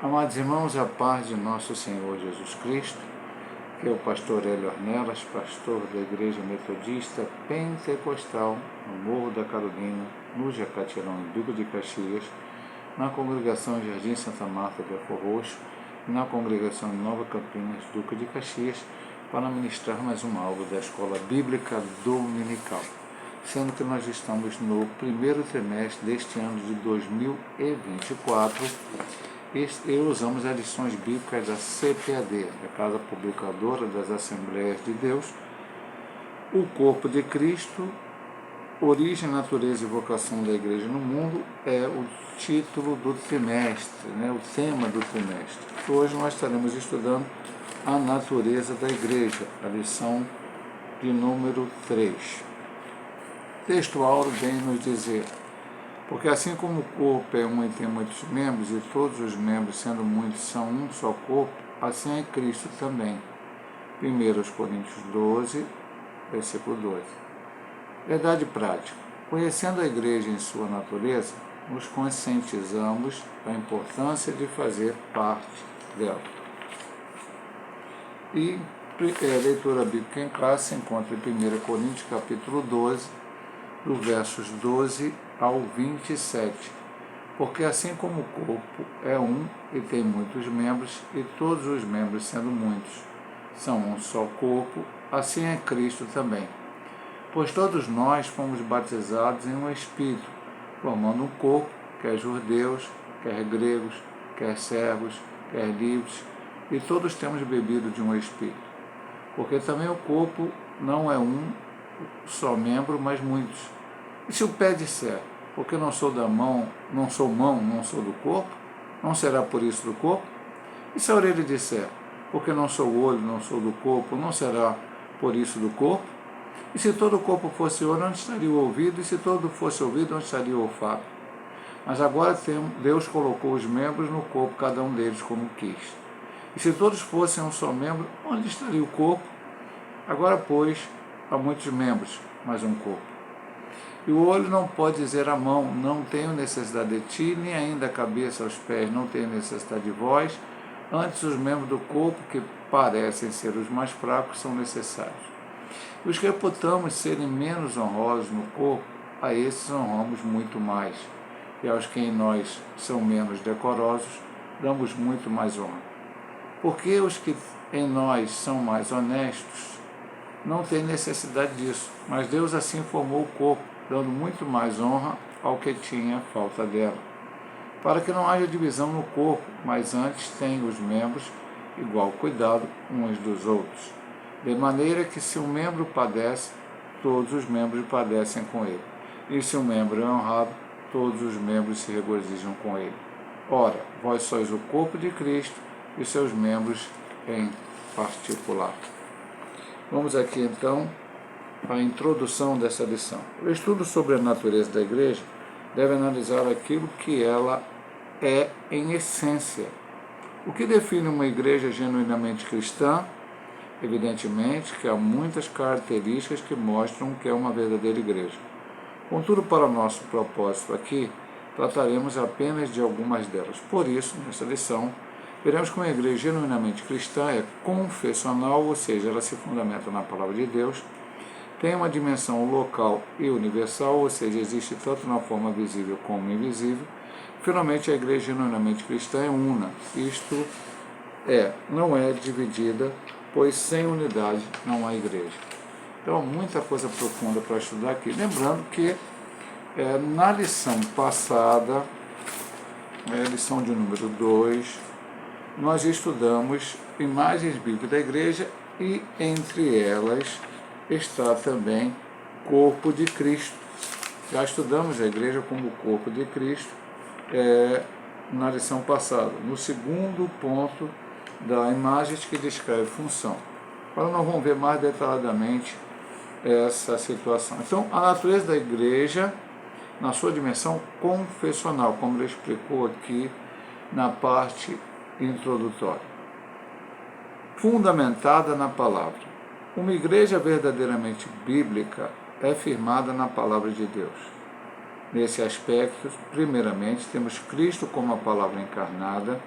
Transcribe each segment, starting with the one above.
Amados irmãos, a paz de nosso Senhor Jesus Cristo, que é o pastor Hélio Ornelas, pastor da Igreja Metodista Pentecostal, no Morro da Carolina, no Jacatirão, em Duque de Caxias, na congregação Jardim Santa Marta, Belfor Roxo, e na congregação Nova Campinas, Duque de Caxias, para ministrar mais uma aula da Escola Bíblica Dominical, sendo que nós estamos no primeiro trimestre deste ano de 2024, e usamos as lições bíblicas da CPAD, a Casa Publicadora das Assembleias de Deus, o corpo de Cristo, origem, natureza e vocação da Igreja no mundo, é o título do trimestre, o tema do trimestre. Hoje nós estaremos estudando a natureza da Igreja, a lição de número 3. O texto áureo vem nos dizer: porque assim como o corpo é um e tem muitos membros, e todos os membros, sendo muitos, são um só corpo, assim é Cristo também. 1 Coríntios 12, versículo 12. Verdade prática. Conhecendo a Igreja em sua natureza, nos conscientizamos da importância de fazer parte dela. E a leitura bíblica em classe se encontra em 1 Coríntios capítulo 12, do versos 12 ao 27. Porque assim como o corpo é um e tem muitos membros, e todos os membros, sendo muitos, são um só corpo, assim é Cristo também. Pois todos nós fomos batizados em um Espírito, formando um corpo, quer judeus, quer gregos, quer servos, quer livres, e todos temos bebido de um Espírito. Porque também o corpo não é um só membro, mas muitos. E se o pé disser, porque não sou mão, não sou do corpo, não será por isso do corpo? E se a orelha disser, porque não sou olho, não sou do corpo, não será por isso do corpo? E se todo o corpo fosse olho, onde estaria o ouvido? E se todo fosse ouvido, onde estaria o olfato? Mas agora Deus colocou os membros no corpo, cada um deles como quis. E se todos fossem um só membro, onde estaria o corpo? Agora, pois, há muitos membros, mas um corpo. E o olho não pode dizer à mão, não tenho necessidade de ti, nem ainda a cabeça aos pés, não tenho necessidade de vós. Antes, os membros do corpo, que parecem ser os mais fracos, são necessários. E os que reputamos serem menos honrosos no corpo, a esses honramos muito mais. E aos que em nós são menos decorosos, damos muito mais honra. Porque os que em nós são mais honestos não têm necessidade disso, mas Deus assim formou o corpo, dando muito mais honra ao que tinha falta dela, para que não haja divisão no corpo, mas antes tenham os membros igual cuidado uns dos outros. De maneira que se um membro padece, todos os membros padecem com ele. E se um membro é honrado, todos os membros se regozijam com ele. Ora, vós sois o corpo de Cristo e seus membros em particular. Vamos aqui então à introdução dessa lição. O estudo sobre a natureza da Igreja deve analisar aquilo que ela é em essência. O que define uma igreja genuinamente cristã? Evidentemente que há muitas características que mostram que é uma verdadeira igreja. Contudo, para o nosso propósito aqui, trataremos apenas de algumas delas. Por isso, nessa lição, veremos que uma igreja genuinamente cristã é confessional, ou seja, ela se fundamenta na palavra de Deus, tem uma dimensão local e universal, ou seja, existe tanto na forma visível como invisível. Finalmente, a igreja genuinamente cristã é una, isto é, não é dividida, pois sem unidade não há igreja. Então, muita coisa profunda para estudar aqui. Lembrando que na lição passada, lição de número 2, nós estudamos imagens bíblicas da igreja e entre elas está também corpo de Cristo. Já estudamos a igreja como corpo de Cristo na lição passada, no segundo ponto da imagem que descreve função. Agora nós vamos ver mais detalhadamente essa situação. Então, a natureza da igreja na sua dimensão confessional, como ele explicou aqui na parte introdutória. Fundamentada na palavra. Uma igreja verdadeiramente bíblica é firmada na palavra de Deus. Nesse aspecto, primeiramente, temos Cristo como a palavra encarnada,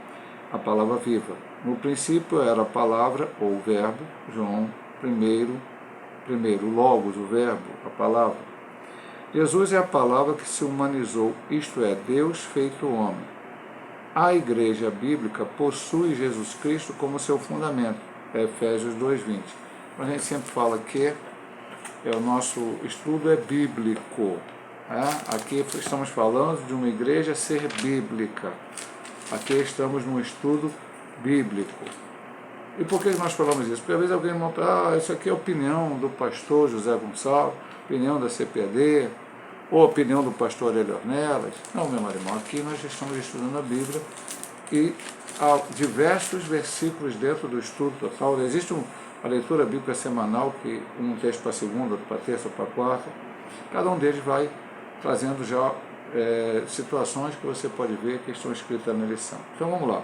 a palavra viva. No princípio era a palavra ou o verbo, João primeiro, Logos, o verbo, a palavra. Jesus é a palavra que se humanizou, isto é, Deus feito homem. A igreja bíblica possui Jesus Cristo como seu fundamento, Efésios 2:20. A gente sempre fala que o nosso estudo é bíblico. Aqui estamos falando de uma igreja ser bíblica. Aqui estamos num estudo bíblico. E por que nós falamos isso? Porque às vezes alguém monta, isso aqui é a opinião do pastor José Gonçalves, opinião da CPAD, ou opinião do pastor Hélio Ornelas. Não, meu irmão, aqui nós estamos estudando a Bíblia e há diversos versículos dentro do estudo total. Existe a leitura bíblica semanal, que um texto para a segunda, outro para a terça, para a quarta. Cada um deles vai trazendo já situações que você pode ver que estão escritas na lição. Então vamos lá.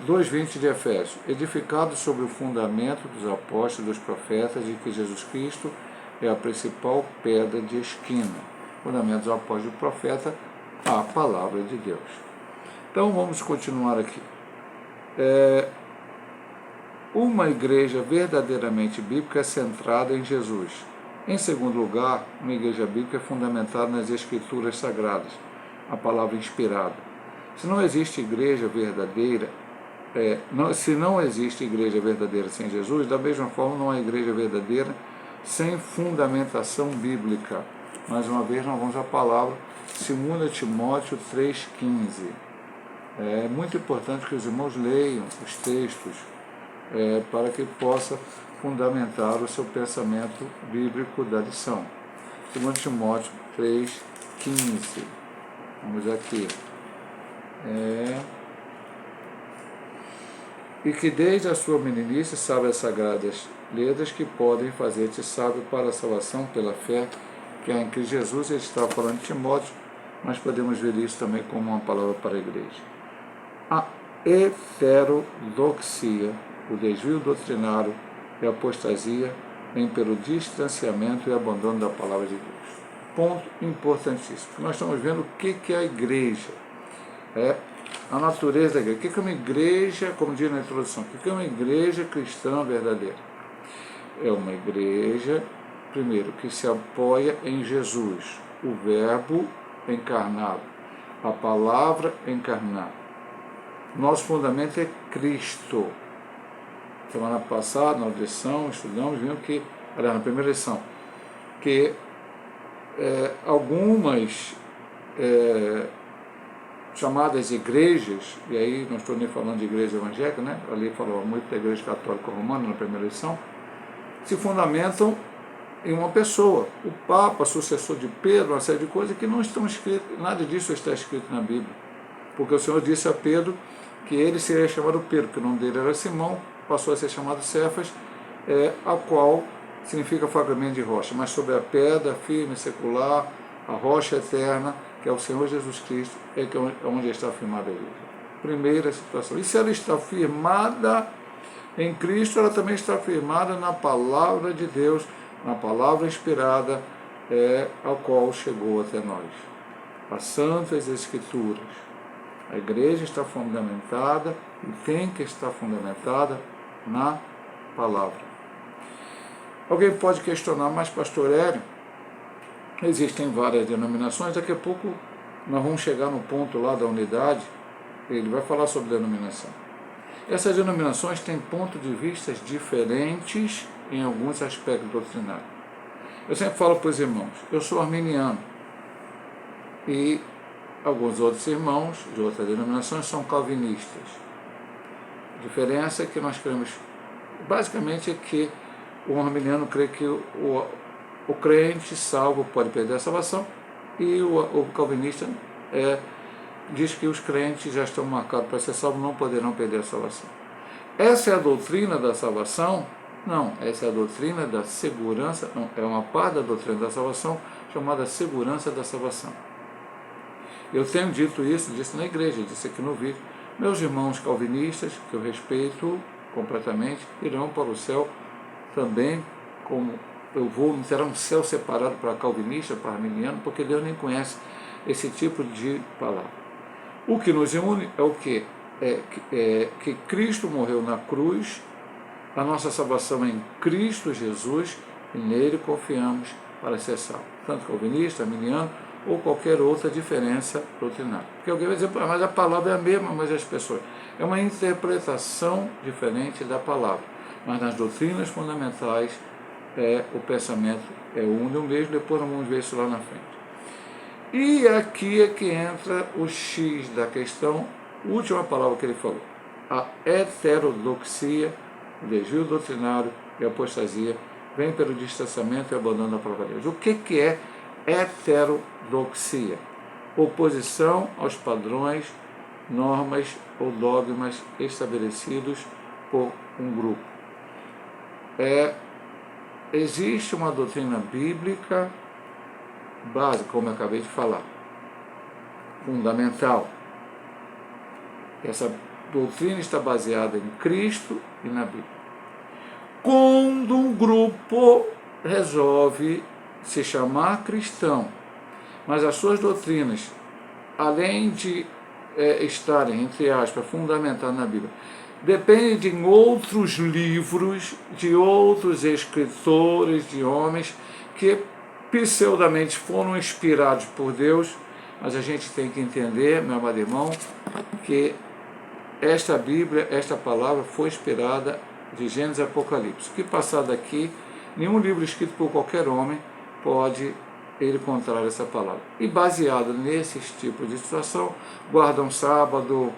2:20 de Efésios, edificado sobre o fundamento dos apóstolos e dos profetas, de que Jesus Cristo é a principal pedra de esquina. Fundamento dos apóstolos e do profeta, a palavra de Deus. Então vamos continuar aqui. Uma igreja verdadeiramente bíblica é centrada em Jesus. Em segundo lugar, uma igreja bíblica é fundamentada nas Escrituras Sagradas, a palavra inspirada. Se não existe igreja verdadeira, se não existe igreja verdadeira sem Jesus, da mesma forma não há igreja verdadeira sem fundamentação bíblica. Mais uma vez nós vamos à palavra 2 Timóteo 3,15. É muito importante que os irmãos leiam os textos para que possa fundamentar o seu pensamento bíblico da lição. 2 Timóteo 3,15. Vamos aqui. E que desde a sua meninice sabe as sagradas letras que podem fazer-te sábio para a salvação pela fé que há em Cristo Jesus. Ele está falando de Timóteo, mas podemos ver isso também como uma palavra para a igreja. A heterodoxia, o desvio doutrinário e a apostasia vem pelo distanciamento e abandono da palavra de Deus. Ponto importantíssimo. Nós estamos vendo o que é a igreja. A natureza da igreja. O que é uma igreja, como diz na introdução, o que é uma igreja cristã verdadeira? É uma igreja, primeiro, que se apoia em Jesus, o Verbo encarnado, a palavra encarnada. Nosso fundamento é Cristo. Semana passada, na lição, estudamos, vimos que, na primeira lição, que algumas chamadas igrejas, e aí não estou nem falando de igreja evangélica, né? Ali falou muito da igreja católica romana na primeira lição, se fundamentam em uma pessoa, o Papa, sucessor de Pedro, uma série de coisas que não estão escritas, nada disso está escrito na Bíblia, porque o Senhor disse a Pedro que ele seria chamado Pedro, que o nome dele era Simão, passou a ser chamado Cefas, a qual significa fragmento de rocha, mas sobre a pedra firme, secular, a rocha eterna, que é o Senhor Jesus Cristo, é onde está firmada a igreja. Primeira situação. E se ela está firmada em Cristo, ela também está firmada na palavra de Deus, na palavra inspirada, ao qual chegou até nós. As Santas Escrituras. A igreja está fundamentada e tem que estar fundamentada na palavra. Alguém pode questionar, mas pastor Hélio, existem várias denominações, daqui a pouco nós vamos chegar no ponto lá da unidade, ele vai falar sobre denominação. Essas denominações têm pontos de vista diferentes em alguns aspectos doutrinários. Eu sempre falo para os irmãos, eu sou arminiano e alguns outros irmãos de outras denominações são calvinistas. A diferença é que nós cremos, basicamente, é que o arminiano crê que o crente salvo pode perder a salvação e o calvinista diz que os crentes já estão marcados para ser salvos, não poderão perder a salvação. Essa é a doutrina da salvação? Não, essa é a doutrina da segurança, não, é uma parte da doutrina da salvação chamada segurança da salvação. Eu tenho dito isso, disse na igreja, disse aqui no vídeo. Meus irmãos calvinistas, que eu respeito completamente, irão para o céu também, como não terá um céu separado para calvinista, para arminiano, porque Deus nem conhece esse tipo de palavra. O que nos une é o quê? que Cristo morreu na cruz, a nossa salvação é em Cristo Jesus, e nele confiamos para ser salvo. Tanto calvinista, arminiano ou qualquer outra diferença doutrinária. Porque alguém vai dizer, mas a palavra é a mesma, mas as pessoas... É uma interpretação diferente da palavra. Mas nas doutrinas fundamentais, o pensamento é um e o mesmo, depois nós vamos ver isso lá na frente. E aqui é que entra o X da questão, última palavra que ele falou. A heterodoxia, o desvio doutrinário e a apostasia vem pelo distanciamento e abandono da palavra de Deus. O que é heterodoxia? Oposição aos padrões, normas ou dogmas estabelecidos por um grupo. Existe uma doutrina bíblica básica, como eu acabei de falar, fundamental. Essa doutrina está baseada em Cristo e na Bíblia. Quando um grupo resolve se chamar cristão, mas as suas doutrinas, além de estarem, entre aspas, fundamentadas na Bíblia, dependem de outros livros, de outros escritores, de homens que pseudamente foram inspirados por Deus, mas a gente tem que entender, meu amado irmão, que esta Bíblia, esta palavra foi inspirada de Gênesis e Apocalipse. Que passar daqui, nenhum livro escrito por qualquer homem pode ele contrário a essa palavra. E baseado nesses tipos de situação, guardam sábado,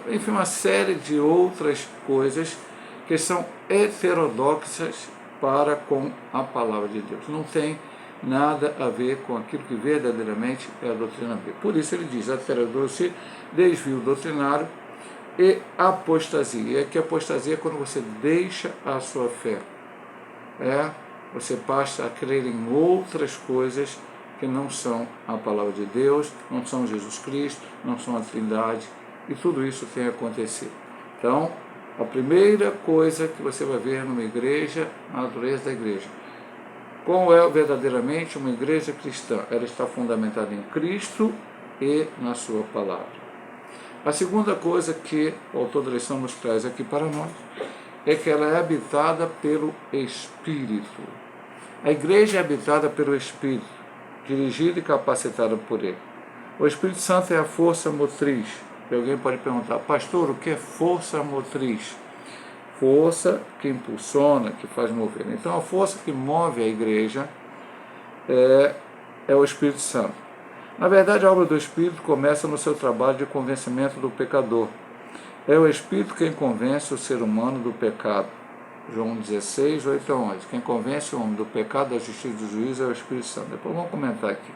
enfim, uma série de outras coisas que são heterodoxas para com a palavra de Deus. Não tem nada a ver com aquilo que verdadeiramente é a doutrina bíblica. Por isso ele diz, heterodoxia, desvio doutrinário e apostasia. E aqui apostasia é quando você deixa a sua fé. Você passa a crer em outras coisas que não são a palavra de Deus, não são Jesus Cristo, não são a Trindade, e tudo isso tem acontecido. Então, a primeira coisa que você vai ver numa igreja, na natureza da igreja, como é verdadeiramente uma igreja cristã? Ela está fundamentada em Cristo e na sua palavra. A segunda coisa que o autor da lição nos traz aqui para nós é que ela é habitada pelo Espírito. A igreja é habitada pelo Espírito, dirigida e capacitada por Ele. O Espírito Santo é a força motriz. E alguém pode perguntar, pastor, o que é força motriz? Força que impulsiona, que faz mover. Então a força que move a igreja é o Espírito Santo. Na verdade, a obra do Espírito começa no seu trabalho de convencimento do pecador. É o Espírito quem convence o ser humano do pecado. João 16, 8 a 11. Quem convence o homem do pecado, da justiça e do juízo é o Espírito Santo. Depois vamos comentar aqui.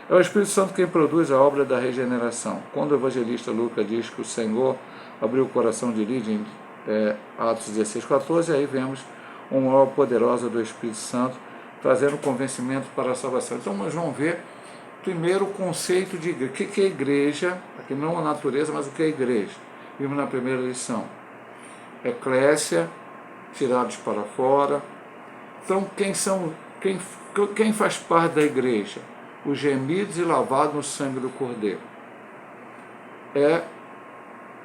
É o Espírito Santo quem produz a obra da regeneração. Quando o evangelista Lucas diz que o Senhor abriu o coração de Lídia em Atos 16, 14, aí vemos uma obra poderosa do Espírito Santo trazendo convencimento para a salvação. Então nós vamos ver primeiro o conceito de igreja. O que é igreja? Aqui não a natureza, mas o que é igreja? Vimos na primeira lição. Eclésia, tirados para fora. Então quem faz parte da igreja? Os gemidos e lavados no sangue do Cordeiro.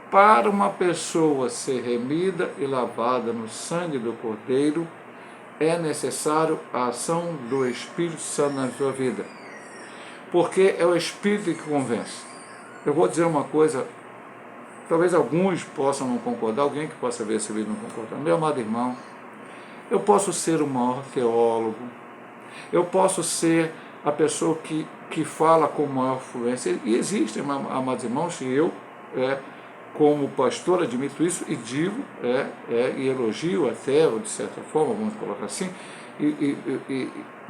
Para uma pessoa ser remida e lavada no sangue do Cordeiro, é necessário a ação do Espírito Santo na sua vida. Porque é o Espírito que convence. Eu vou dizer uma coisa, talvez alguns possam não concordar, alguém que possa ver esse vídeo não concordar. Meu amado irmão, eu posso ser o maior teólogo, eu posso ser a pessoa que fala com maior fluência, e existem, amados irmãos, e eu, como pastor, admito isso e digo, e elogio até, de certa forma, vamos colocar assim,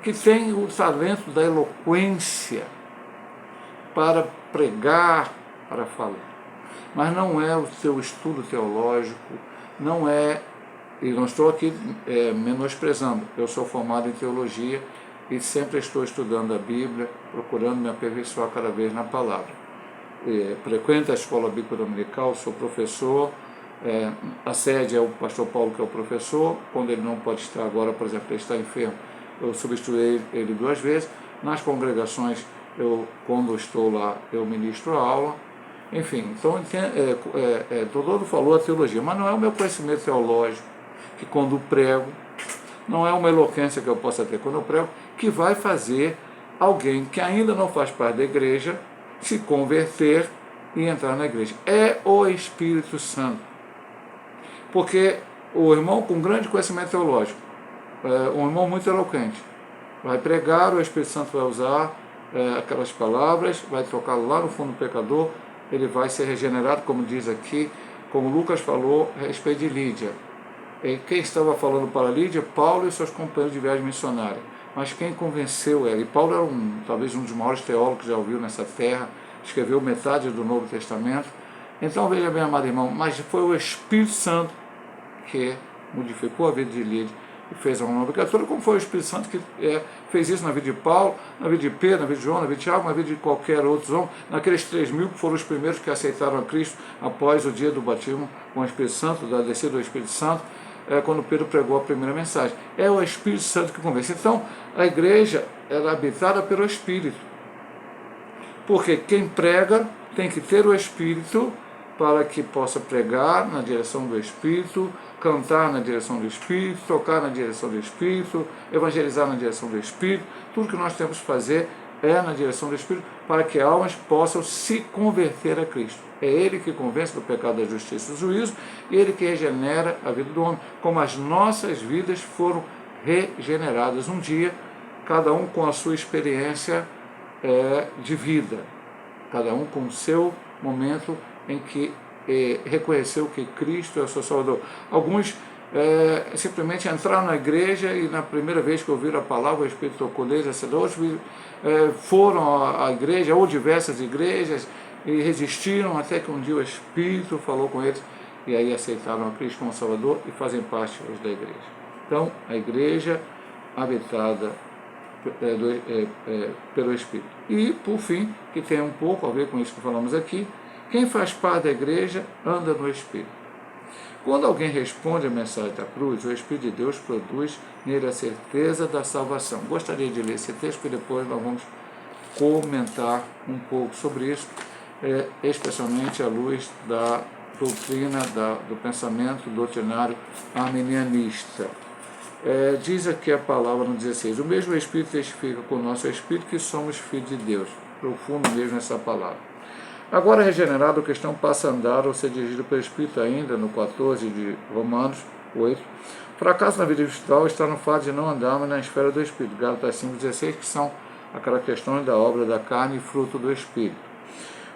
que tem o talento da eloquência para pregar, para falar. Mas não é o seu estudo teológico, não é, e não estou aqui menosprezando, eu sou formado em teologia e sempre estou estudando a Bíblia, procurando me aperfeiçoar cada vez na palavra. Frequento a escola bíblica dominical, sou professor, a sede é o pastor Paulo, que é o professor. Quando ele não pode estar agora, por exemplo, ele está enfermo, eu substituí ele 2 vezes. Nas congregações, quando eu estou lá, eu ministro a aula. Enfim, então Teodoro falou a teologia, mas não é o meu conhecimento teológico, que quando prego, não é uma eloquência que eu possa ter quando eu prego, que vai fazer alguém que ainda não faz parte da igreja se converter e entrar na igreja. É o Espírito Santo. Porque o irmão com grande conhecimento teológico, um irmão muito eloquente, vai pregar, o Espírito Santo vai usar aquelas palavras, vai tocar lá no fundo do pecador, ele vai ser regenerado, como diz aqui, como Lucas falou a respeito de Lídia. E quem estava falando para Lídia? Paulo e seus companheiros de viagem missionária. Mas quem convenceu ela? E Paulo era talvez um dos maiores teólogos que já ouviu nessa terra, escreveu metade do Novo Testamento. Então veja bem, amado irmão, mas foi o Espírito Santo que modificou a vida de Lídia e fez uma nova criatura, como foi o Espírito Santo que fez isso na vida de Paulo, na vida de Pedro, na vida de João, na vida de Tiago, na vida de qualquer outro homem, naqueles 3.000 que foram os primeiros que aceitaram a Cristo após o dia do batismo com o Espírito Santo, da descida do Espírito Santo, quando Pedro pregou a primeira mensagem. É o Espírito Santo que convence. Então, a igreja é habitada pelo Espírito, porque quem prega tem que ter o Espírito para que possa pregar na direção do Espírito, cantar na direção do Espírito, tocar na direção do Espírito, evangelizar na direção do Espírito. Tudo que nós temos que fazer é na direção do Espírito, para que almas possam se converter a Cristo. É Ele que convence do pecado, da justiça e do juízo, e Ele que regenera a vida do homem, como as nossas vidas foram regeneradas um dia, cada um com a sua experiência de vida, cada um com o seu momento em que reconheceu que Cristo é o seu Salvador. Alguns simplesmente entraram na igreja e na primeira vez que ouviram a palavra, o Espírito tocou neles, outros foram à igreja ou diversas igrejas e resistiram até que um dia o Espírito falou com eles e aí aceitaram a Cristo como Salvador e fazem parte hoje da igreja. Então, a igreja habitada pelo Espírito. E, por fim, que tem um pouco a ver com isso que falamos aqui, quem faz parte da igreja anda no Espírito. Quando alguém responde a mensagem da cruz, o Espírito de Deus produz nele a certeza da salvação. Gostaria de ler esse texto, e depois nós vamos comentar um pouco sobre isso, especialmente à luz da doutrina, do pensamento doutrinário arminianista. Diz aqui a palavra no 16, o mesmo Espírito testifica com o nosso Espírito que somos filhos de Deus. Profundo mesmo essa palavra. Agora regenerado, o cristão passa a andar ou ser dirigido pelo Espírito ainda, no 14 de Romanos 8. Fracasso na vida espiritual está no fato de não andarmos na esfera do Espírito, Gálatas 5,16, que são aquelas questões da obra da carne e fruto do Espírito.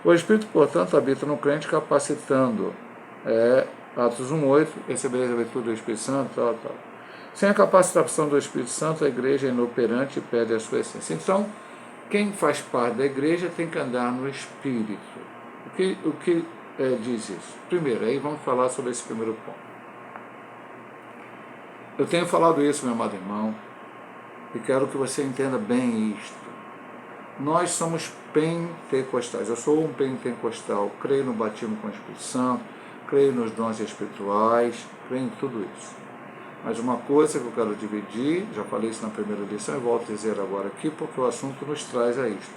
O Espírito, portanto, habita no crente capacitando, Atos 1,8, recebereis a virtude do Espírito Santo, tal. Sem a capacitação do Espírito Santo, a igreja é inoperante e perde a sua essência. Então, quem faz parte da igreja tem que andar no Espírito. O que diz isso? Primeiro, aí vamos falar sobre esse primeiro ponto. Eu tenho falado isso, meu amado irmão, e quero que você entenda bem isto. Nós somos pentecostais. Eu sou um pentecostal, creio no batismo com o Espírito Santo, creio nos dons espirituais, creio em tudo isso. Mas uma coisa que eu quero dividir, já falei isso na primeira lição e volto a dizer agora aqui, porque o assunto nos traz a isto.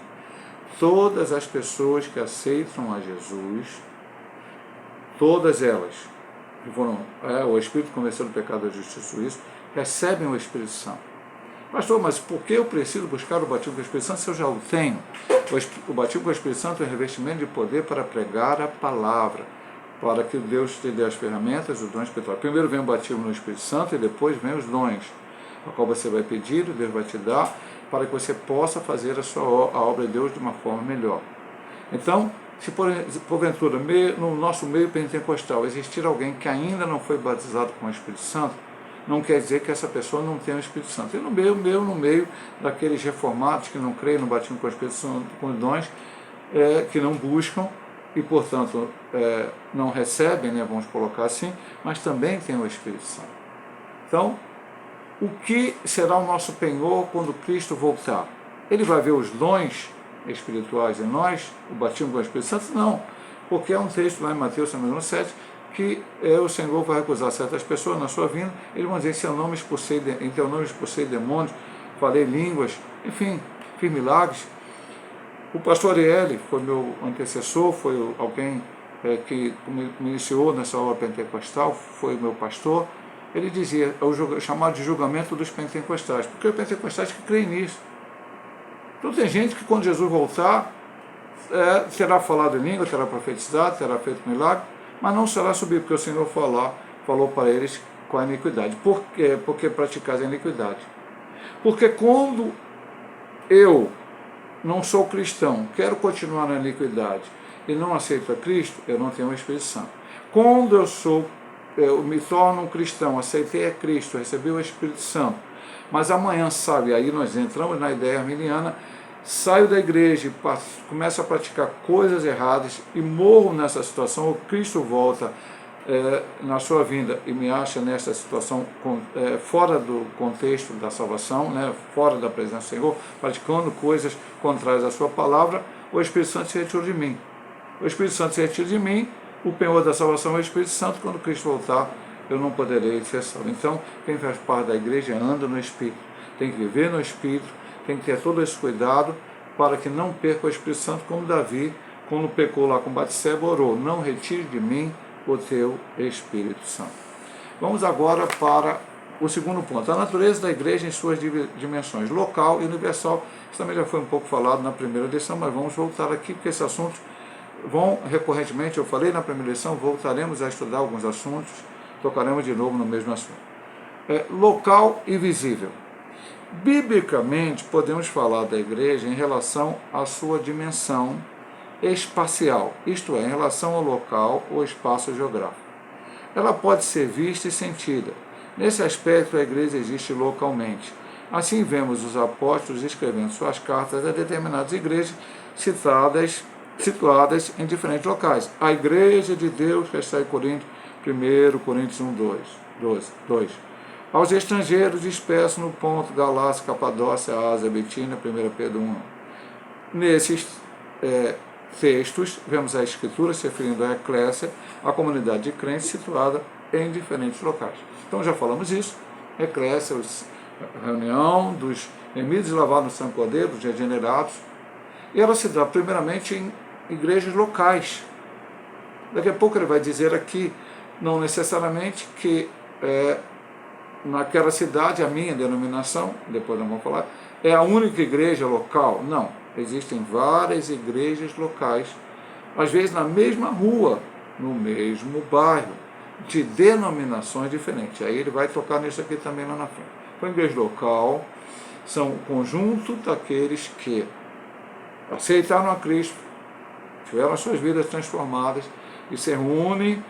Todas as pessoas que aceitam a Jesus, todas elas, que foram, o Espírito convenceu do pecado, da justiça e do juízo, recebem o Espírito Santo. Pastor, mas por que eu preciso buscar o batismo com o Espírito Santo se eu já o tenho? O batismo com o Espírito Santo é um revestimento de poder para pregar a palavra, para que Deus te dê as ferramentas, os dons espirituais. Primeiro vem o batismo no Espírito Santo e depois vem os dons, a qual você vai pedir, Deus vai te dar, para que você possa fazer a obra de Deus de uma forma melhor. Então, se porventura no nosso meio pentecostal existir alguém que ainda não foi batizado com o Espírito Santo, não quer dizer que essa pessoa não tenha o Espírito Santo. E no meio daqueles reformados que não creem no batismo com o Espírito Santo, com os dons, que não buscam, e, portanto, não recebem, vamos colocar assim, mas também tem o Espírito Santo. Então, o que será o nosso penhor quando Cristo voltar? Ele vai ver os dons espirituais em nós, o batismo com o Espírito Santo? Não, porque é um texto lá em Mateus 7, que o Senhor vai recusar certas pessoas na sua vinda, eles vão dizer, em teu nome expulsei demônios, falei línguas, enfim, fiz milagres. O pastor Ariel foi meu antecessor, foi alguém que me iniciou nessa obra pentecostal, foi meu pastor. Ele dizia, é o chamado de julgamento dos pentecostais, porque os pentecostais que creem nisso. Então tem gente que quando Jesus voltar, terá falado em língua, terá profetizado, terá feito milagre, mas não será subir, porque o Senhor falou para eles com a iniquidade. Por quê? Porque praticais a iniquidade. Porque quando eu não sou cristão, quero continuar na iniquidade e não aceito a Cristo, eu não tenho o Espírito Santo. Quando eu me torno um cristão, aceitei a Cristo, recebi o Espírito Santo, mas amanhã, sabe, aí nós entramos na ideia arminiana, saio da igreja e começo a praticar coisas erradas e morro nessa situação, o Cristo volta na sua vinda e me acha nessa situação fora do contexto da salvação, fora da presença do Senhor, praticando coisas contrárias à sua palavra, o Espírito Santo se retira de mim. O Espírito Santo se retira de mim, o penhor da salvação é o Espírito Santo, quando Cristo voltar, eu não poderei ser salvo. Então, quem faz parte da igreja anda no Espírito, tem que viver no Espírito, tem que ter todo esse cuidado para que não perca o Espírito Santo, como Davi, quando pecou lá com Batseba, orou, não retire de mim o teu Espírito Santo. Vamos agora para o segundo ponto, a natureza da igreja em suas dimensões, local e universal. Isso também já foi um pouco falado na primeira lição, mas vamos voltar aqui, porque esses assuntos vão recorrentemente, eu falei na primeira lição, voltaremos a estudar alguns assuntos, tocaremos de novo no mesmo assunto. Local e visível. Biblicamente, podemos falar da igreja em relação à sua dimensão espacial, isto é, em relação ao local ou espaço geográfico. Ela pode ser vista e sentida. Nesse aspecto, a igreja existe localmente. Assim, vemos os apóstolos escrevendo suas cartas a determinadas igrejas situadas em diferentes locais. A igreja de Deus que está em Corinto, 1 Coríntios 1, 2. Aos estrangeiros dispersos no Ponto, Galácia, Capadócia, Ásia, Betina, 1 Pedro 1. Nesses textos, vemos a Escritura se referindo à eclésia, a comunidade de crentes situada em diferentes locais. Então já falamos isso, eclésia, reunião dos remidos lavados no sangue cordeiro, dos regenerados, e ela se dá primeiramente em igrejas locais. Daqui a pouco ele vai dizer aqui, não necessariamente que naquela cidade, a minha denominação, depois nós vamos falar, é a única igreja local. Não, existem várias igrejas locais, às vezes na mesma rua, no mesmo bairro, de denominações diferentes. Aí ele vai tocar nisso aqui também lá na frente. Então, a igreja local são o conjunto daqueles que aceitaram a Cristo, tiveram as suas vidas transformadas e se reúnem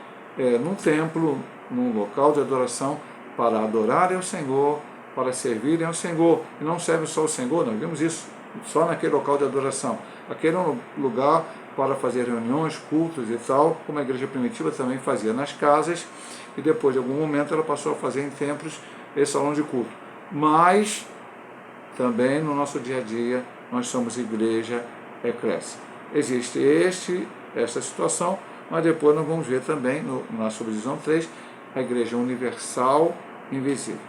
num templo, num local de adoração, para adorarem ao Senhor, para servirem ao Senhor. E não serve só ao Senhor, nós vimos isso só naquele local de adoração. Aquele é um lugar para fazer reuniões, cultos e tal, como a igreja primitiva também fazia nas casas, e depois de algum momento ela passou a fazer em templos e salão de culto. Mas também no nosso dia a dia nós somos igreja eclésia. Existe essa situação, mas depois nós vamos ver também na subdivisão 3, a igreja universal invisível.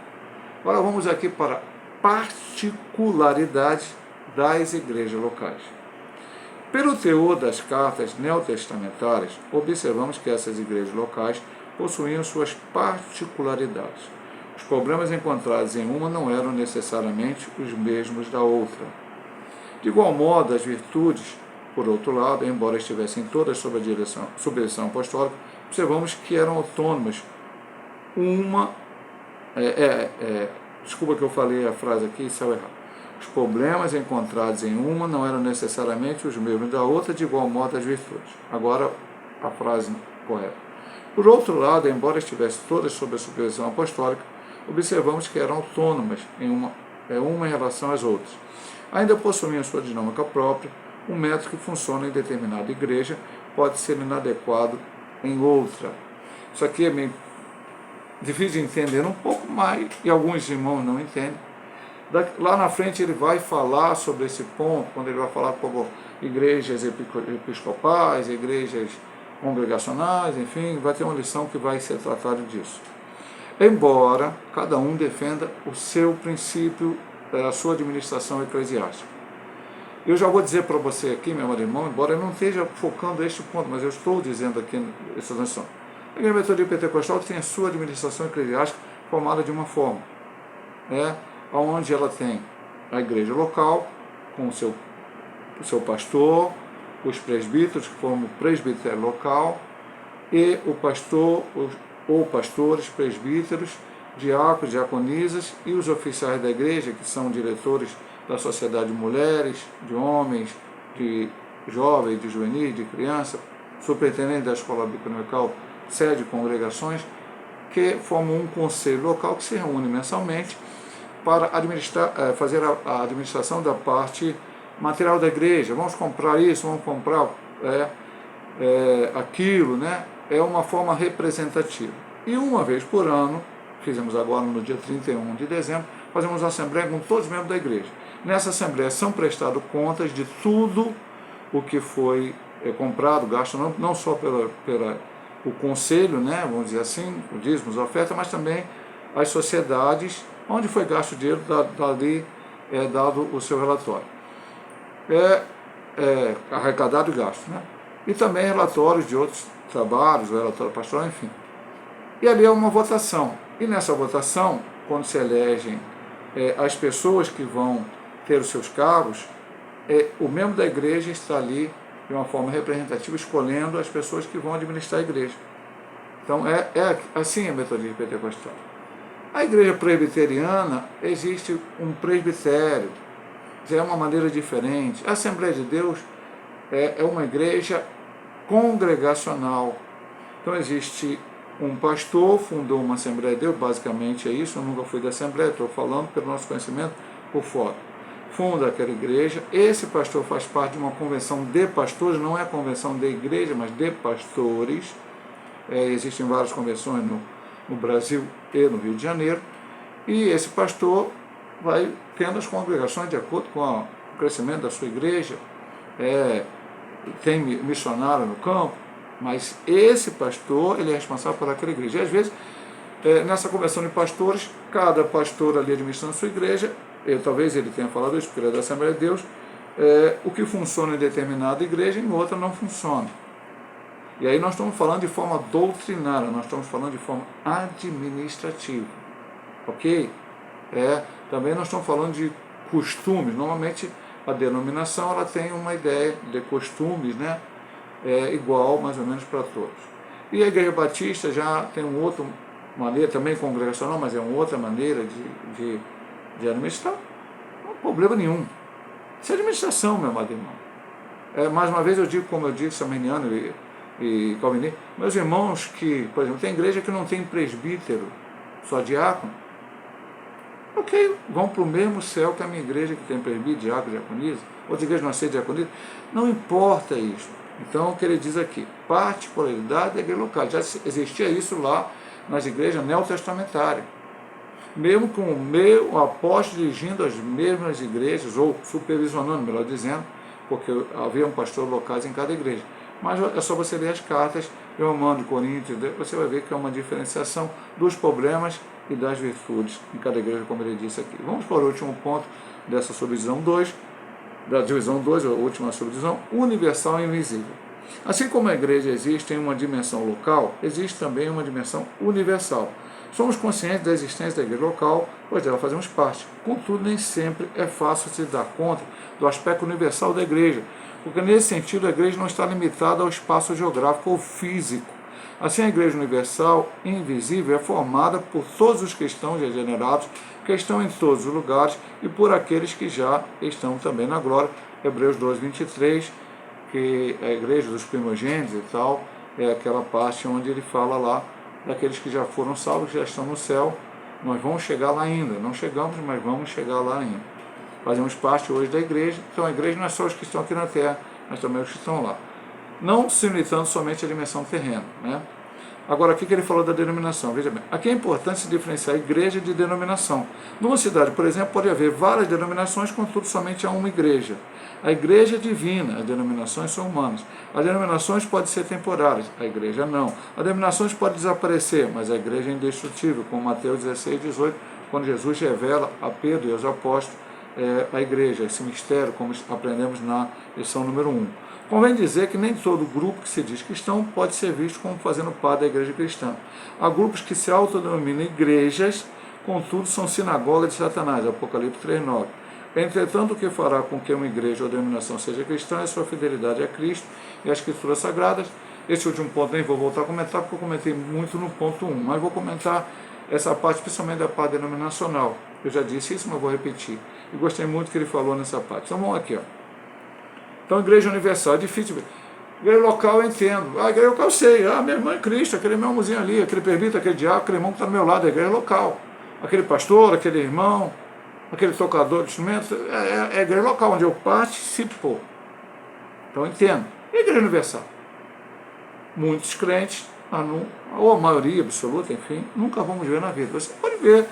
Agora vamos aqui para particularidades das igrejas locais. Pelo teor das cartas neotestamentárias, observamos que essas igrejas locais possuíam suas particularidades. Os problemas encontrados em uma não eram necessariamente os mesmos da outra. De igual modo, as virtudes, por outro lado, embora estivessem todas sob a direção apostólica, observamos que eram autônomas. Desculpa que eu falei a frase aqui e saiu errado. Os problemas encontrados em uma não eram necessariamente os mesmos da outra, de igual modo as virtudes. Agora, a frase correta. Por outro lado, embora estivessem todas sob a supervisão apostólica, observamos que eram autônomas uma em relação às outras. Ainda possuíam sua dinâmica própria, um método que funciona em determinada igreja pode ser inadequado em outra. Isso aqui é meio difícil de entender um pouco mais, e alguns irmãos não entendem. Lá na frente ele vai falar sobre esse ponto, quando ele vai falar como igrejas episcopais, igrejas congregacionais, enfim, vai ter uma lição que vai ser tratada disso. Embora cada um defenda o seu princípio, a sua administração eclesiástica. Eu já vou dizer para você aqui, meu amado irmão, embora eu não esteja focando este ponto, mas eu estou dizendo aqui essa noção. A Igreja Metodista Pentecostal tem a sua administração eclesiástica formada de uma forma, onde ela tem a igreja local, com o seu pastor, os presbíteros, que formam o presbitério local, e o pastor, ou pastores, presbíteros, diáconos, diaconisas e os oficiais da igreja, que são diretores da sociedade de mulheres, de homens, de jovens, de juvenis, de criança, superintendente da escola bíblica, sede congregações, que formam um conselho local que se reúne mensalmente para fazer a administração da parte material da igreja. Vamos comprar isso, vamos comprar aquilo, né? É uma forma representativa. E uma vez por ano, fizemos agora no dia 31 de dezembro, fazemos uma assembleia com todos os membros da igreja. Nessa assembleia são prestadas contas de tudo o que foi comprado, gasto, não só pelo conselho, né, vamos dizer assim, o dízimos, a oferta, mas também as sociedades, onde foi gasto o dinheiro, dali é dado o seu relatório. Arrecadado e gasto, né? E também relatórios de outros trabalhos, o relatório pastoral, enfim. E ali é uma votação. E nessa votação, quando se elegem as pessoas que vão ter os seus cargos, o membro da igreja está ali de uma forma representativa, escolhendo as pessoas que vão administrar a igreja. Então, assim a metodologia pentecostal. A igreja presbiteriana, existe um presbitério, é uma maneira diferente. A Assembleia de Deus é uma igreja congregacional. Então, existe um pastor, fundou uma Assembleia de Deus, basicamente é isso, eu nunca fui da Assembleia, estou falando pelo nosso conhecimento por fora. Funda aquela igreja, esse pastor faz parte de uma convenção de pastores, não é convenção de igreja, mas de pastores. Existem várias convenções no Brasil e no Rio de Janeiro, e esse pastor vai tendo as congregações de acordo com o crescimento da sua igreja, tem missionário no campo, mas esse pastor, ele é responsável por aquela igreja. E às vezes, nessa convenção de pastores, cada pastor ali administrando a sua igreja, talvez ele tenha falado isso, porque ele é da Assembleia de Deus, o que funciona em determinada igreja, em outra não funciona. E aí nós estamos falando de forma doutrinária, nós estamos falando de forma administrativa, ok? Também nós estamos falando de costumes. Normalmente a denominação ela tem uma ideia de costumes, né? Igual mais ou menos para todos. E a Igreja Batista já tem uma outra maneira, também congregacional, mas é uma outra maneira de administrar. Não há problema nenhum. Isso é administração, meu amado irmão. Mais uma vez eu digo, como eu digo, Samaniano e Calvinista, meus irmãos que, por exemplo, tem igreja que não tem presbítero, só diácono. Ok, vão para o mesmo céu que a minha igreja, que tem presbítero, diácono, diaconisa. Outras igrejas não aceitam diaconisa. Não importa isso. Então, o que ele diz aqui, particularidade da igreja local. Já existia isso lá nas igrejas neotestamentárias. Mesmo com o apóstolo dirigindo as mesmas igrejas, ou supervisionando, melhor dizendo, porque havia um pastor locais em cada igreja. Mas é só você ler as cartas, eu mando Coríntios, você vai ver que é uma diferenciação dos problemas e das virtudes em cada igreja, como ele disse aqui. Vamos para o último ponto dessa subdivisão 2, da divisão 2, a última subdivisão, universal e invisível. Assim como a igreja existe em uma dimensão local, existe também uma dimensão universal. Somos conscientes da existência da igreja local, pois dela fazemos parte. Contudo, nem sempre é fácil se dar conta do aspecto universal da igreja, porque nesse sentido a igreja não está limitada ao espaço geográfico ou físico. Assim, a igreja universal e invisível é formada por todos os cristãos regenerados que estão em todos os lugares e por aqueles que já estão também na glória. Hebreus 12, 23, que é a igreja dos primogênitos e tal, é aquela parte onde ele fala lá daqueles que já foram salvos, que já estão no céu. Nós vamos chegar lá ainda, não chegamos, mas vamos chegar lá ainda. Fazemos parte hoje da igreja, então a igreja não é só os que estão aqui na terra, mas também os que estão lá. Não se limitando somente à dimensão terrena, né? Agora, aqui que ele falou da denominação, veja bem, aqui é importante se diferenciar igreja de denominação. Numa cidade, por exemplo, pode haver várias denominações, contudo somente há uma igreja. A igreja é divina, as denominações são humanas. As denominações podem ser temporárias, a igreja não. As denominações podem desaparecer, mas a igreja é indestrutível, como Mateus 16, 18, quando Jesus revela a Pedro e aos apóstolos a igreja, esse mistério, como aprendemos na lição número 1. Convém dizer que nem todo grupo que se diz cristão pode ser visto como fazendo parte da igreja cristã. Há grupos que se autodenominam igrejas, contudo são sinagogas de Satanás, Apocalipse 3,9. Entretanto, o que fará com que uma igreja ou denominação seja cristã é sua fidelidade a Cristo e às Escrituras Sagradas. Esse último ponto nem vou voltar a comentar, porque eu comentei muito no ponto 1, mas vou comentar essa parte, principalmente da parte denominacional. Eu já disse isso, mas vou repetir. E gostei muito que ele falou nessa parte. Então vamos aqui, ó. Então, igreja universal é difícil. Igreja local eu entendo. A igreja local eu sei. Minha irmã é Cristo, aquele meu irmãozinho ali, aquele presbítero, aquele diácono, aquele irmão que está do meu lado, a igreja local. Aquele pastor, aquele irmão, aquele tocador de instrumentos, é a igreja local onde eu participo. Então eu entendo. E a igreja universal? Muitos crentes, ou a maioria absoluta, enfim, nunca vamos ver na vida. Você pode ver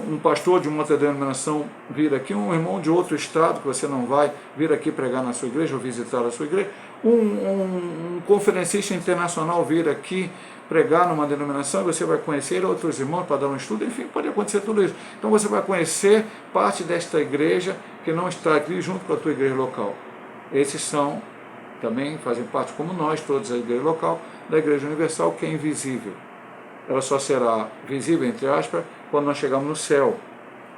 um pastor de uma outra denominação vir aqui, um irmão de outro estado que você não vai vir aqui pregar na sua igreja ou visitar a sua igreja, um conferencista internacional vir aqui pregar numa denominação e você vai conhecer outros irmãos para dar um estudo, enfim, pode acontecer tudo isso. Então você vai conhecer parte desta igreja que não está aqui junto com a tua igreja local. Esses também fazem parte, como nós, todos a igreja local, da igreja universal, que é invisível. Ela só será visível, entre aspas, quando nós chegarmos no céu.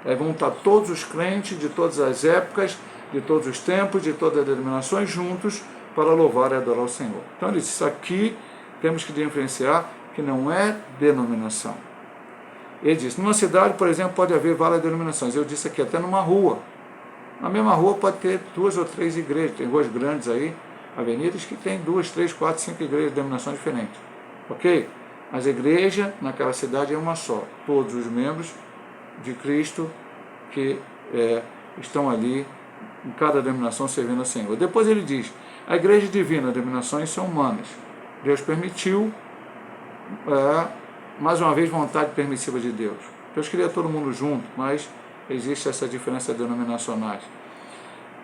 Aí vão estar todos os crentes de todas as épocas, de todos os tempos, de todas as denominações juntos para louvar e adorar o Senhor. Então ele disse, isso aqui temos que diferenciar que não é denominação. Ele disse, numa cidade, por exemplo, pode haver várias denominações. Eu disse aqui, até numa rua. Na mesma rua pode ter 2 ou 3 igrejas. Tem ruas grandes aí, avenidas, que tem 2, 3, 4, 5 igrejas de denominações diferentes. Ok? Mas a igreja naquela cidade é uma só. Todos os membros de Cristo que estão ali em cada denominação servindo ao Senhor. Depois ele diz, a igreja divina, as denominações são humanas. Deus permitiu, mais uma vez, vontade permissiva de Deus. Deus queria todo mundo junto, mas existe essa diferença denominacionais.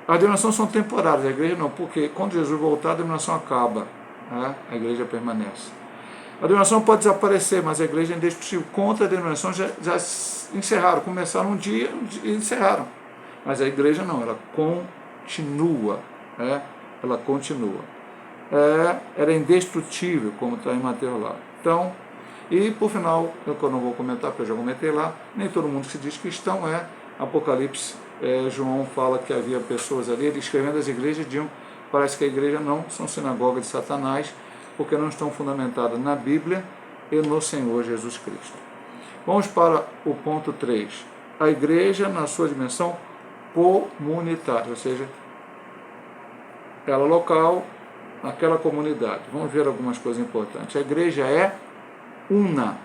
As denominações são temporárias, a igreja não, porque quando Jesus voltar, a denominação acaba, a igreja permanece. A denominação pode desaparecer, mas a igreja é indestrutível. Contra a denominação já encerraram, começaram um dia e encerraram. Mas a igreja não, ela continua. Ela continua. Ela é indestrutível, como está em Mateus lá. Então, e por final, eu não vou comentar, porque eu já comentei lá, nem todo mundo que se diz cristão Apocalipse, João fala que havia pessoas ali, ele escrevendo as igrejas, parece que a igreja não são sinagogas de Satanás, porque não estão fundamentadas na Bíblia e no Senhor Jesus Cristo. Vamos para o ponto 3. A igreja na sua dimensão comunitária, ou seja, ela local, aquela comunidade. Vamos ver algumas coisas importantes. A igreja é una.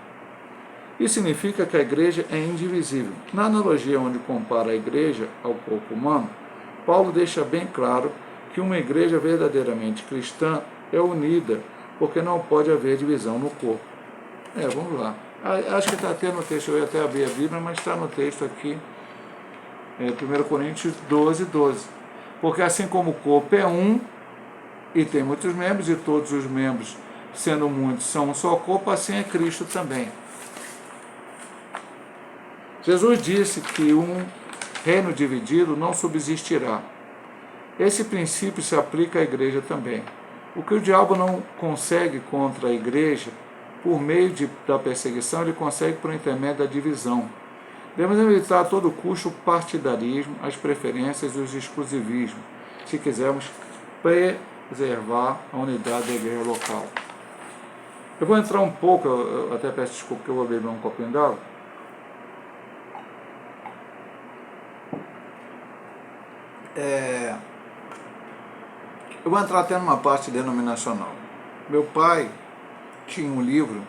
Isso significa que a igreja é indivisível. Na analogia onde compara a igreja ao corpo humano, Paulo deixa bem claro que uma igreja verdadeiramente cristã é unida, porque não pode haver divisão no corpo. Vamos lá. Acho que está até no texto, eu ia até abrir a Bíblia, mas está no texto aqui, 1 Coríntios 12, 12. Porque assim como o corpo é um, e tem muitos membros, e todos os membros, sendo muitos, são um só corpo, assim é Cristo também. Jesus disse que um reino dividido não subsistirá. Esse princípio se aplica à igreja também. O que o diabo não consegue contra a igreja, por meio da perseguição, ele consegue por intermédio da divisão. Devemos evitar a todo custo o partidarismo, as preferências e os exclusivismos, se quisermos preservar a unidade da igreja local. Eu vou entrar um pouco, eu até peço desculpa que eu vou beber um copinho d'água. Eu vou entrar até numa parte denominacional. Meu pai tinha um livro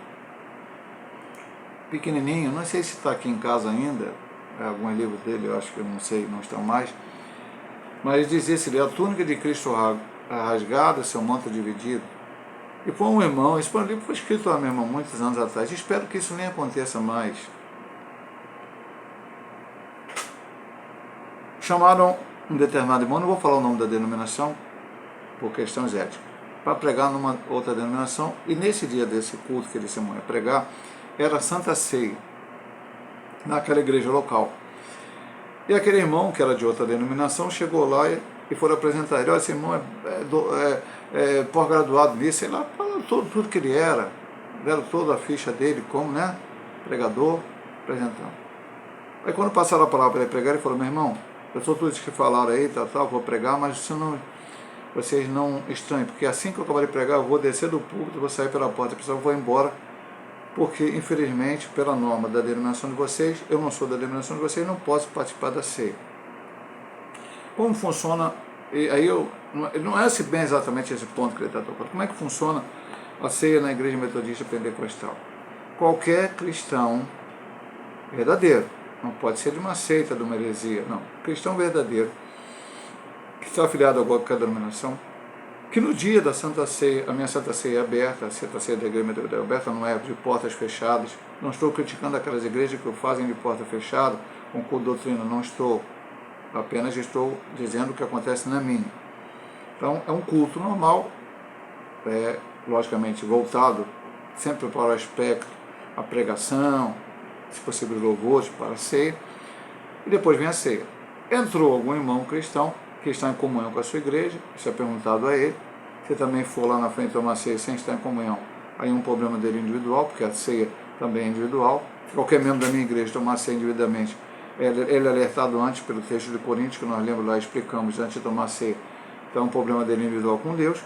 pequenininho, não sei se está aqui em casa ainda, algum livro dele, eu acho que eu não sei, não estão mais, mas dizia esse livro, a túnica de Cristo rasgada, seu manto dividido. E foi um irmão, esse livro foi escrito lá mesmo há muitos anos atrás, espero que isso nem aconteça mais. Chamaram um determinado irmão, não vou falar o nome da denominação, por questões éticas, para pregar numa outra denominação, e nesse dia desse culto que ele se ia pregar, era Santa Ceia, naquela igreja local. E aquele irmão, que era de outra denominação, chegou lá e foram apresentar ele. Olha, esse irmão é pós-graduado nisso, sei lá, falou tudo que ele era. Deram toda a ficha dele como, né, pregador, apresentando. Aí quando passaram a palavra para ele pregar, ele falou: meu irmão, eu sou tudo isso que falaram aí, vou pregar, mas vocês não estranhem, porque assim que eu acabar de pregar, eu vou descer do púlpito, vou sair pela porta, eu vou embora, porque infelizmente, pela norma da denominação de vocês, eu não sou da denominação de vocês, não posso participar da ceia. Como funciona, e aí não é bem exatamente esse ponto que ele está tocando, como é que funciona a ceia na igreja metodista pentecostal? Qualquer cristão verdadeiro, não pode ser de uma seita, de uma heresia, não, cristão verdadeiro, que está afiliado a qualquer denominação, que no dia da Santa Ceia, a minha Santa Ceia é aberta, a Santa Ceia da Igreja Metodista é aberta, não é de portas fechadas, não estou criticando aquelas igrejas que o fazem de porta fechada, com doutrina, não estou, apenas estou dizendo o que acontece na minha. Então é um culto normal, logicamente voltado sempre para o aspecto, a pregação, se possível louvores para a ceia, e depois vem a ceia. Entrou algum irmão cristão que está em comunhão com a sua igreja, isso é perguntado a ele. Se também for lá na frente tomar ceia sem estar em comunhão, aí é um problema dele individual, porque a ceia também é individual. Qualquer membro da minha igreja tomar ceia individualmente, ele é alertado antes pelo texto de Coríntios, que nós lemos lá, explicamos antes de tomar ceia. Então é um problema dele individual com Deus.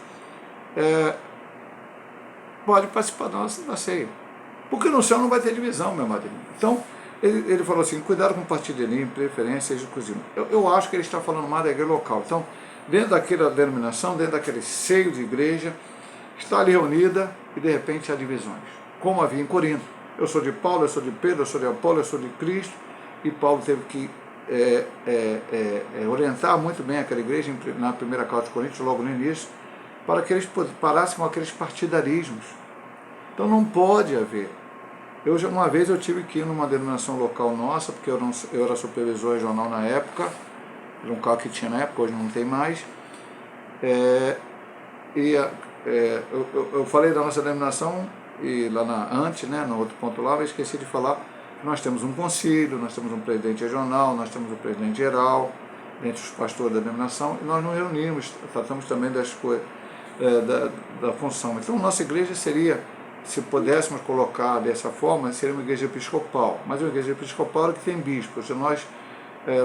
Pode participar da ceia. Porque no céu não vai ter divisão, meu marido. Então, ele falou assim: cuidado com partidarismo, preferência, exclusivo. Eu acho que ele está falando mais da igreja local. Então, dentro daquela denominação, dentro daquele seio de igreja, está ali reunida e de repente há divisões, como havia em Corinto. Eu sou de Paulo, eu sou de Pedro, eu sou de Apolo, eu sou de Cristo, e Paulo teve que orientar muito bem aquela igreja na primeira carta de Coríntios, logo no início, para que eles parassem com aqueles partidarismos. Então não pode haver. Uma vez eu tive que ir numa denominação local nossa, porque eu era supervisor regional na época, era um carro que tinha na época, hoje não tem mais, eu falei da nossa denominação, e lá antes, né, no outro ponto lá, eu esqueci de falar que nós temos um concílio, nós temos um presidente regional, nós temos um presidente geral, entre os pastores da denominação, e nós nos reunimos, tratamos também das coisas, da função. Então, nossa igreja seria, se pudéssemos colocar dessa forma, seria uma igreja episcopal, mas uma igreja episcopal que tem bispos, e nós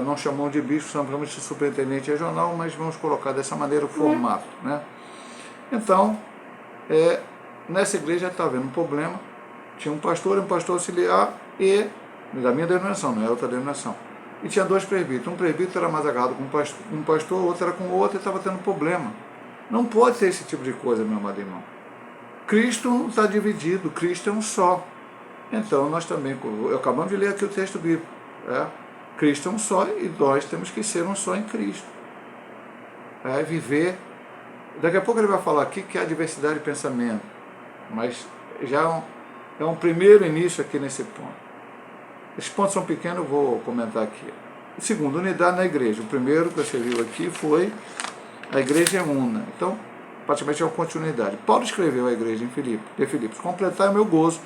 não chamamos de bispo, chamamos de superintendente regional, mas vamos colocar dessa maneira o formato, né? Então, nessa igreja está havendo um problema, tinha um pastor auxiliar, e da minha denominação, não é outra denominação, e tinha dois presbíteros, um presbítero era mais agarrado com um pastor, outro era com o outro, e estava tendo problema. Não pode ter esse tipo de coisa, meu amado irmão. Cristo não está dividido, Cristo é um só. Então nós também, acabamos de ler aqui o texto bíblico, Cristo é um só e nós temos que ser um só em Cristo. Viver. Daqui a pouco ele vai falar aqui que há diversidade de pensamento, mas já é um primeiro início aqui nesse ponto. Esses pontos são pequenos, eu vou comentar aqui. O segundo, unidade na igreja. O primeiro que você viu aqui foi a igreja é una. Então, praticamente é uma continuidade. Paulo escreveu à igreja de Filipos: completar o meu gozo,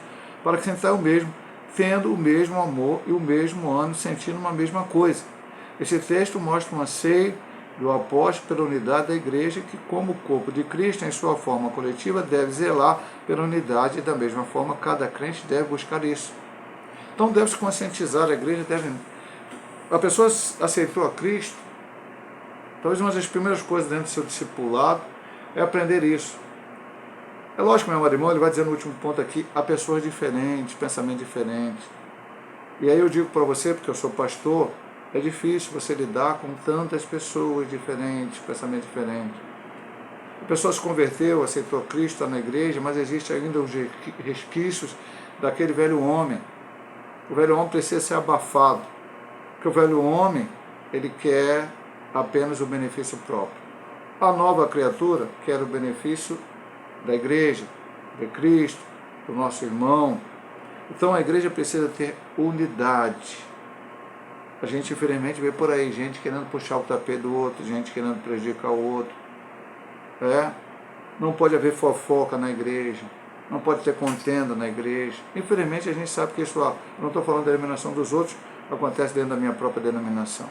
para que sentai o mesmo, tendo o mesmo amor e o mesmo ânimo, sentindo uma mesma coisa. Esse texto mostra uma ceia do apóstolo pela unidade da igreja, que, como corpo de Cristo, em sua forma coletiva, deve zelar pela unidade, e da mesma forma cada crente deve buscar isso. Então deve se conscientizar, a igreja deve... A pessoa aceitou a Cristo, talvez uma das primeiras coisas dentro do seu discipulado é aprender isso. É lógico, meu irmão, ele vai dizer no último ponto aqui, há pessoas diferentes, pensamentos diferentes. E aí eu digo para você, porque eu sou pastor, é difícil você lidar com tantas pessoas diferentes, pensamentos diferentes. A pessoa se converteu, aceitou a Cristo, está na igreja, mas existe ainda os resquícios daquele velho homem. O velho homem precisa ser abafado, porque o velho homem, ele quer apenas o benefício próprio. A nova criatura quer o benefício da igreja, de Cristo, do nosso irmão. Então a igreja precisa ter unidade. A gente infelizmente vê por aí gente querendo puxar o tapete do outro, gente querendo prejudicar o outro. Não pode haver fofoca na igreja, não pode ter contenda na igreja. Infelizmente a gente sabe que isso, eu não estou falando da denominação dos outros, acontece dentro da minha própria denominação.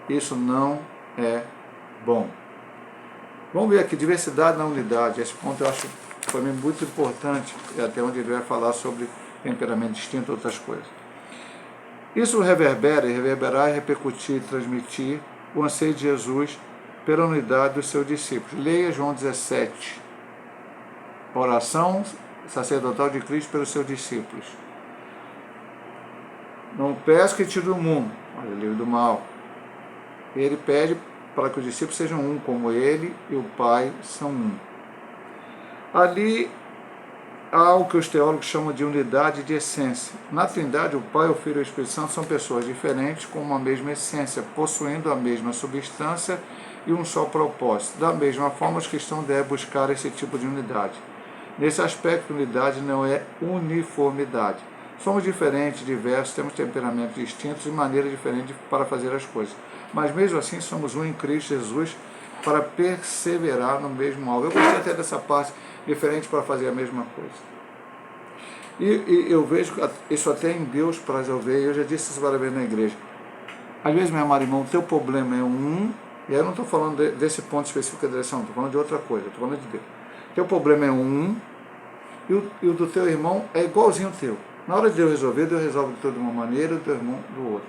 Isso não é bom. Vamos ver aqui, diversidade na unidade. Esse ponto eu acho para mim muito importante, até onde ele vai falar sobre temperamento distinto e outras coisas. Isso reverbera, e reverberar é repercutir, transmitir o anseio de Jesus pela unidade dos seus discípulos. Leia João 17, oração sacerdotal de Cristo pelos seus discípulos. Não peço que tire do mundo, mas livre do mal. Ele pede para que os discípulos sejam um, como ele e o Pai são um. Ali há o que os teólogos chamam de unidade de essência. Na Trindade, o Pai, o Filho e o Espírito Santo são pessoas diferentes com uma mesma essência, possuindo a mesma substância e um só propósito. Da mesma forma, os cristãos devem buscar esse tipo de unidade. Nesse aspecto, unidade não é uniformidade. Somos diferentes, diversos, temos temperamentos distintos e maneiras diferentes para fazer as coisas. Mas mesmo assim, somos um em Cristo Jesus para perseverar no mesmo alvo. Eu gostei até dessa parte, diferente para fazer a mesma coisa. E eu vejo isso até em Deus para resolver, eu já disse isso várias vezes na igreja. Às vezes, meu amado irmão, o teu problema é um, e aí eu não estou falando desse ponto específico da direção, estou falando de outra coisa, estou falando de Deus. Teu problema é um, e o do teu irmão é igualzinho ao teu. Na hora de Deus resolver, Deus resolve de uma maneira e o teu irmão do outro.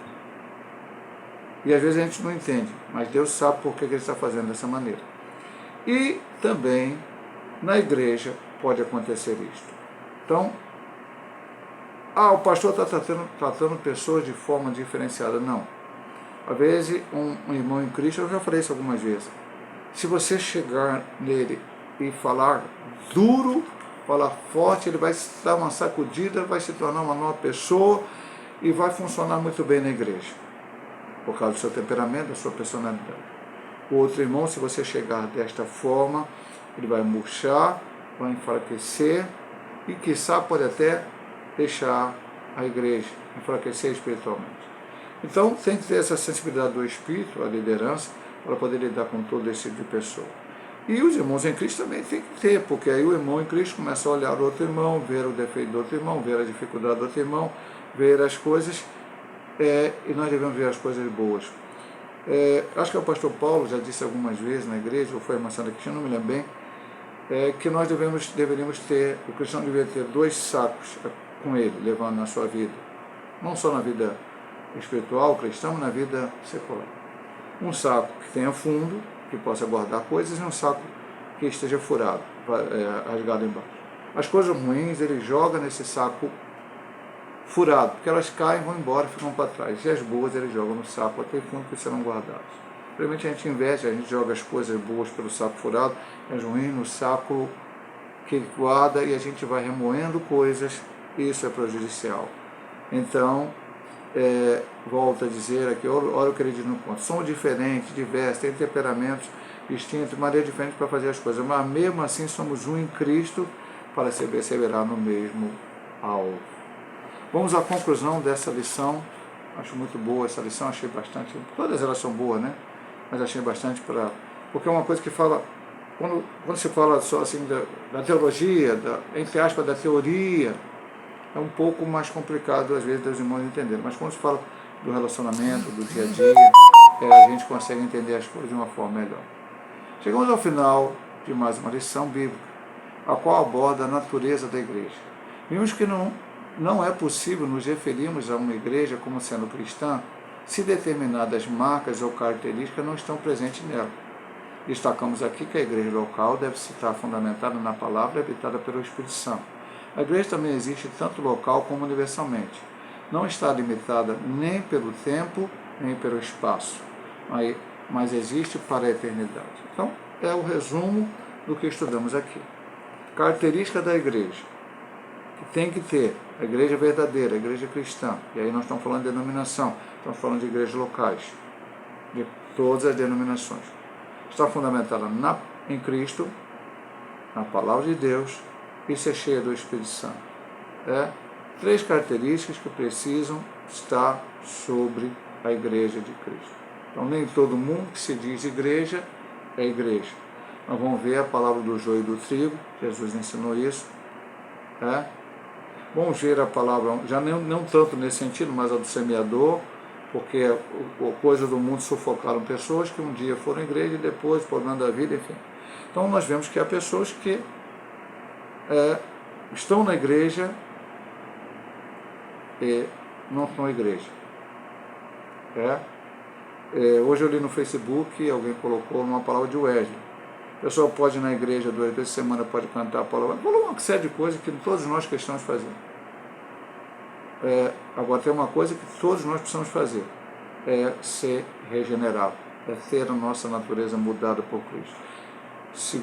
E às vezes a gente não entende, mas Deus sabe por que ele está fazendo dessa maneira. E também na igreja pode acontecer isto. Então, o pastor está tratando pessoas de forma diferenciada. Não. Às vezes, um irmão em Cristo, eu já falei isso algumas vezes, se você chegar nele e falar duro, falar forte, ele vai dar uma sacudida, vai se tornar uma nova pessoa e vai funcionar muito bem na igreja, por causa do seu temperamento, da sua personalidade. O outro irmão, se você chegar desta forma, ele vai murchar, vai enfraquecer e, quiçá, pode até deixar a igreja, enfraquecer espiritualmente. Então, tem que ter essa sensibilidade do Espírito, a liderança, para poder lidar com todo esse tipo de pessoa. E os irmãos em Cristo também tem que ter, porque aí o irmão em Cristo começa a olhar o outro irmão, ver o defeito do outro irmão, ver a dificuldade do outro irmão, ver as coisas, e nós devemos ver as coisas boas. Acho que o pastor Paulo já disse algumas vezes na igreja, ou foi a Maçã da Cristina, não me lembro bem, que nós deveríamos ter, o cristão deveria ter 2 sacos com ele, levando na sua vida. Não só na vida espiritual, cristã, mas na vida secular. Um saco que tenha fundo, que possa guardar coisas, e um saco que esteja furado, rasgado embaixo. As coisas ruins ele joga nesse saco furado, porque elas caem, vão embora, ficam para trás. E as boas ele joga no saco até fundo, que serão guardadas. Realmente a gente investe, a gente joga as coisas boas pelo saco furado, as ruins no saco que ele guarda, e a gente vai remoendo coisas, e isso é prejudicial. Então, volto a dizer aqui, olha o que ele diz no ponto, somos diferentes, diversos, tem temperamentos distintos, maneiras diferentes para fazer as coisas, mas mesmo assim somos um em Cristo para se perseverar no mesmo alvo. Vamos à conclusão dessa lição. Acho muito boa essa lição, achei bastante, todas elas são boas, né? Mas achei bastante porque é uma coisa que fala, quando se fala só assim da teologia, entre aspas, da teoria, é um pouco mais complicado às vezes dos irmãos entenderem, mas quando se fala do relacionamento, do dia a dia, a gente consegue entender as coisas de uma forma melhor. Chegamos ao final de mais uma lição bíblica, a qual aborda a natureza da igreja. Vimos que não é possível nos referirmos a uma igreja como sendo cristã se determinadas marcas ou características não estão presentes nela. Destacamos aqui que a igreja local deve estar fundamentada na palavra e habitada pelo Espírito Santo. A igreja também existe tanto local como universalmente. Não está limitada nem pelo tempo, nem pelo espaço, mas existe para a eternidade. Então, é o resumo do que estudamos aqui. Característica da igreja, que tem que ter a igreja verdadeira, a igreja cristã, e aí nós estamos falando de denominação, estamos falando de igrejas locais, de todas as denominações. Está fundamentada em Cristo, na palavra de Deus, e ser cheia do Espírito Santo. 3 características que precisam estar sobre a igreja de Cristo. Então, nem todo mundo que se diz igreja é igreja. Nós vamos ver a palavra do joio e do trigo, Jesus ensinou isso. Vamos ver a palavra, já não tanto nesse sentido, mas a do semeador, porque a coisa do mundo sufocaram pessoas que um dia foram à igreja e depois, problema da vida, enfim. Então nós vemos que há pessoas que estão na igreja e não estão na igreja. Hoje eu li no Facebook, alguém colocou uma palavra de Wesley. A pessoa pode ir na igreja 2 vezes por semana, pode cantar a palavra, falou uma série de coisas que todos nós cristãos fazemos. Agora tem uma coisa que todos nós precisamos fazer, é ser regenerado, é ter a nossa natureza mudada por Cristo.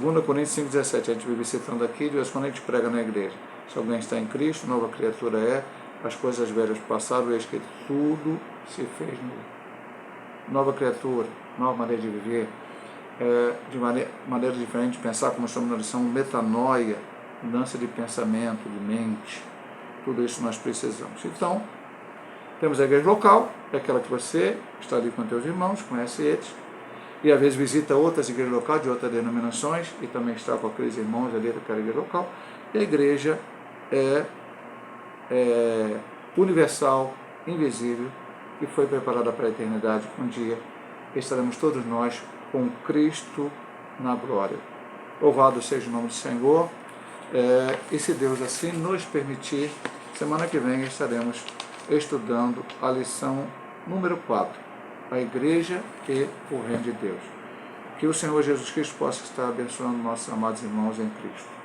2 Coríntios 5,17, a gente vive citando aqui, de vez em quando a gente prega na igreja. Se alguém está em Cristo, nova criatura é, as coisas velhas passaram, eis que tudo se fez novo. Nova criatura, nova maneira de viver, de maneira diferente de pensar, como estamos na lição, metanoia, mudança de pensamento, de mente, tudo isso nós precisamos. Então, temos a igreja local, é aquela que você está ali com teus irmãos, conhece eles, e às vezes visita outras igrejas locais de outras denominações, e também está com aqueles irmãos ali daquela igreja local, e a igreja é universal, invisível, e foi preparada para a eternidade. Um dia estaremos todos nós com Cristo na glória. Louvado seja o nome do Senhor, e se Deus assim nos permitir, semana que vem estaremos estudando a lição número 4, a igreja e o reino de Deus. Que o Senhor Jesus Cristo possa estar abençoando nossos amados irmãos em Cristo.